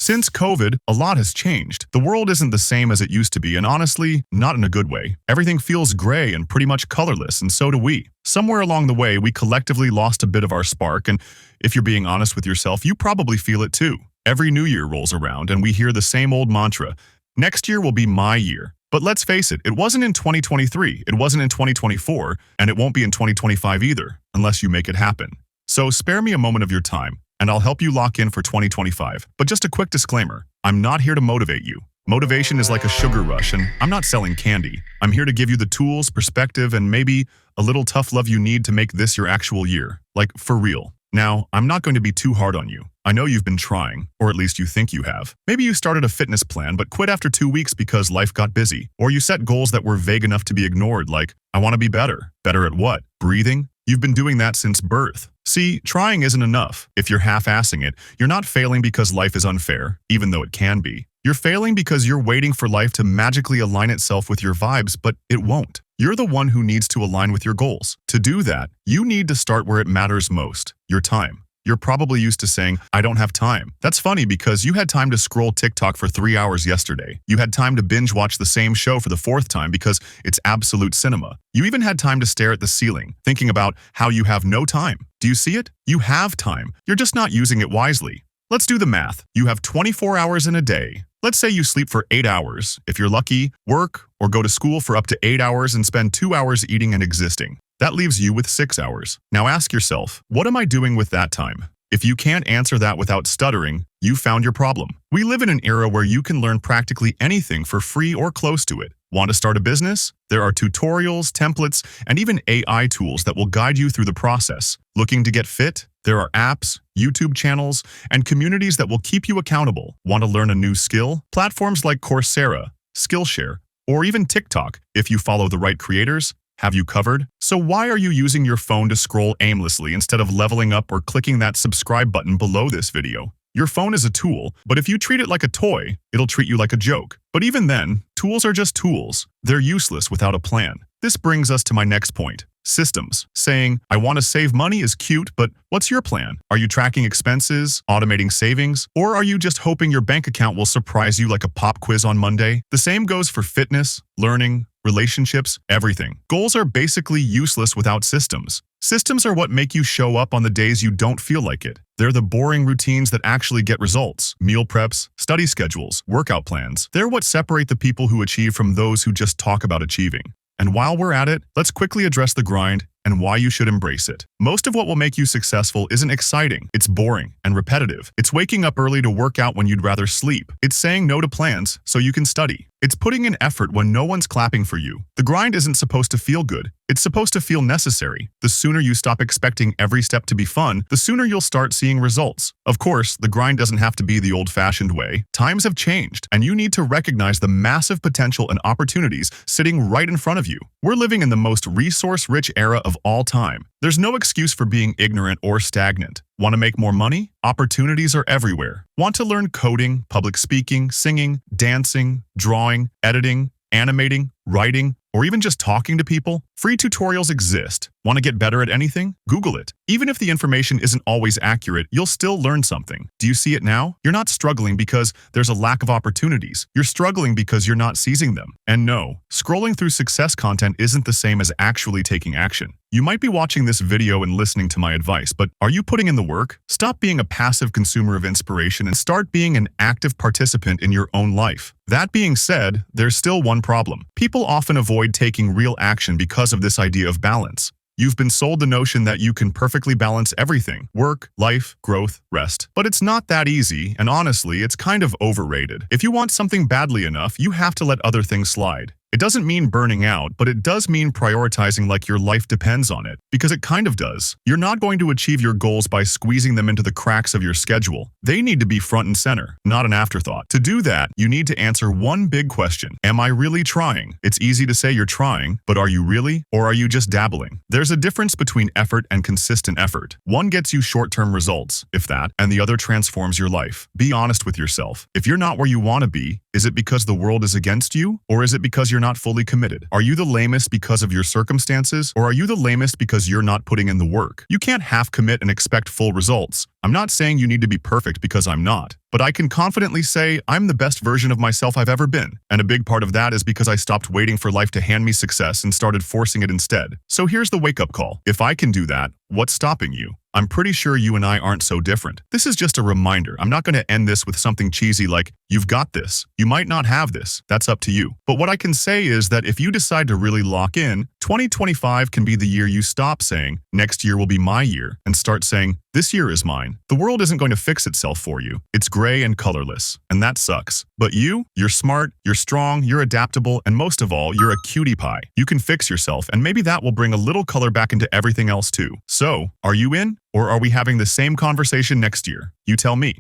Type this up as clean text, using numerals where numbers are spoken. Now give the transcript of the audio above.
Since COVID, a lot has changed. The world isn't the same as it used to be, and honestly, not in a good way. Everything feels gray and pretty much colorless, and so do we. Somewhere along the way, we collectively lost a bit of our spark, and if you're being honest with yourself, you probably feel it too. Every new year rolls around, and we hear the same old mantra, next year will be my year. But let's face it, it wasn't in 2023, it wasn't in 2024, and it won't be in 2025 either, unless you make it happen. So spare me a moment of your time, and I'll help you lock in for 2025. But just a quick disclaimer, I'm not here to motivate you. Motivation is like a sugar rush, and I'm not selling candy. I'm here to give you the tools, perspective, and maybe a little tough love you need to make this your actual year. Like, for real. Now, I'm not going to be too hard on you. I know you've been trying, or at least you think you have. Maybe you started a fitness plan but quit after 2 weeks because life got busy. Or you set goals that were vague enough to be ignored, like, I want to be better. Better at what? Breathing? You've been doing that since birth. See, trying isn't enough. If you're half-assing it, you're not failing because life is unfair, even though it can be. You're failing because you're waiting for life to magically align itself with your vibes, but it won't. You're the one who needs to align with your goals. To do that, you need to start where it matters most, your time. You're probably used to saying, I don't have time. That's funny because you had time to scroll TikTok for 3 hours yesterday. You had time to binge watch the same show for the 4th time because it's absolute cinema. You even had time to stare at the ceiling, thinking about how you have no time. Do you see it? You have time. You're just not using it wisely. Let's do the math. You have 24 hours in a day. Let's say you sleep for 8 hours. If you're lucky, work or go to school for up to 8 hours and spend 2 hours eating and existing. That leaves you with 6 hours. Now ask yourself, what am I doing with that time? If you can't answer that without stuttering, you found your problem. We live in an era where you can learn practically anything for free or close to it. Want to start a business? There are tutorials, templates, and even AI tools that will guide you through the process. Looking to get fit? There are apps, YouTube channels, and communities that will keep you accountable. Want to learn a new skill? Platforms like Coursera, Skillshare, or even TikTok, if you follow the right creators, have you covered? So why are you using your phone to scroll aimlessly instead of leveling up or clicking that subscribe button below this video? Your phone is a tool, but if you treat it like a toy, it'll treat you like a joke. But even then, tools are just tools. They're useless without a plan. This brings us to my next point. Systems. Saying, I want to save money is cute, but what's your plan? Are you tracking expenses, automating savings, or are you just hoping your bank account will surprise you like a pop quiz on Monday? The same goes for fitness, learning, relationships, everything. Goals are basically useless without systems. Systems are what make you show up on the days you don't feel like it. They're the boring routines that actually get results. Meal preps, study schedules, workout plans. They're what separate the people who achieve from those who just talk about achieving. And while we're at it, let's quickly address the grind and why you should embrace it. Most of what will make you successful isn't exciting. It's boring and repetitive. It's waking up early to work out when you'd rather sleep. It's saying no to plans so you can study. It's putting in effort when no one's clapping for you. The grind isn't supposed to feel good. It's supposed to feel necessary. The sooner you stop expecting every step to be fun, the sooner you'll start seeing results. Of course, the grind doesn't have to be the old-fashioned way. Times have changed, and you need to recognize the massive potential and opportunities sitting right in front of you. We're living in the most resource-rich era of all time. There's no excuse for being ignorant or stagnant. Want to make more money? Opportunities are everywhere. Want to learn coding, public speaking, singing, dancing, drawing, editing, animating, writing, or even just talking to people? Free tutorials exist. Want to get better at anything? Google it. Even if the information isn't always accurate, you'll still learn something. Do you see it now? You're not struggling because there's a lack of opportunities. You're struggling because you're not seizing them. And no, scrolling through success content isn't the same as actually taking action. You might be watching this video and listening to my advice, but are you putting in the work? Stop being a passive consumer of inspiration and start being an active participant in your own life. That being said, there's still one problem. People often avoid taking real action because of this idea of balance. You've been sold the notion that you can perfectly balance everything: work, life, growth, rest. But it's not that easy, and honestly, it's kind of overrated. If you want something badly enough, you have to let other things slide. It doesn't mean burning out, but it does mean prioritizing like your life depends on it, because it kind of does. You're not going to achieve your goals by squeezing them into the cracks of your schedule. They need to be front and center, not an afterthought. To do that, you need to answer one big question. Am I really trying? It's easy to say you're trying, but are you really? Or are you just dabbling? There's a difference between effort and consistent effort. One gets you short-term results, if that, and the other transforms your life. Be honest with yourself. If you're not where you want to be, is it because the world is against you? Or is it because you're not fully committed? Are you the lamest because of your circumstances? Or are you the lamest because you're not putting in the work? You can't half commit and expect full results. I'm not saying you need to be perfect because I'm not. but I can confidently say I'm the best version of myself I've ever been. And a big part of that is because I stopped waiting for life to hand me success and started forcing it instead. So here's the wake-up call. If I can do that, what's stopping you? I'm pretty sure you and I aren't so different. This is just a reminder. I'm not going to end this with something cheesy like, you've got this. You might not have this. That's up to you. But what I can say is that if you decide to really lock in, 2025 can be the year you stop saying, next year will be my year, and start saying, this year is mine. The world isn't going to fix itself for you. It's gray and colorless, and that sucks. But you're smart, you're strong, you're adaptable, and most of all, you're a cutie pie. You can fix yourself, and maybe that will bring a little color back into everything else too. So, are you in? Or are we having the same conversation next year? You tell me.